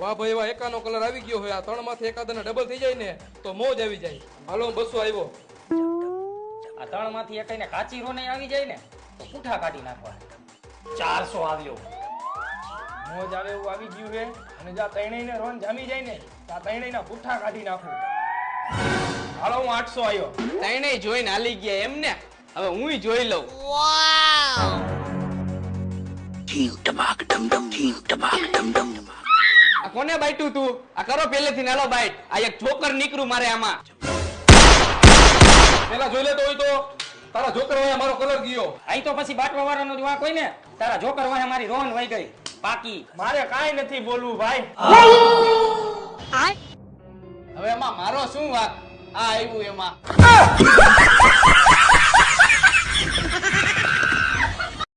વાહ ભાઈ વાહ, એકાનો કલર આવી ગયો હોય. આ ત્રણમાંથી એકાદાના ડબલ થઈ જાય ને તો મોજ આવી જાય. હાલો 200 આવ્યો. આ ત્રણમાંથી એકાઈને કાચી રોને આવી જાય ને તો પૂઠા કાઢી નાખવા. 400 આવ્યો. મોજ આવે એવું આવી ગયું છે અને જ્યાં ત્રણેયને રોન જામી જાય ને ત્યાં ત્રણેયના પુઠ્ઠા કાઢી નાખું. હાલો હું 800 આવ્યો. ત્રણેય જોઈને હાલી ગયા એમ ને. હવે હુંય જોઈ લઉં. આ કોને બાઈટું તું? આ કરો પહેલેથી નાલો બાઈટ. આ એક જોકર નીકળું મારે આમાં. પેલા જોઈ લેતો હોય તો તારા જોકર હોય મારો કલર ગયો. અહીં તો પછી બાટવા વાળાનો જ વાંક હોય ને. તારા જોકર વાહે મારી રોન વહી ગઈ પાકી. મારે કાંઈ નથી બોલવું ભાઈ. હવે એમાં મારો શું વાંક? આ આવ્યું એમાં.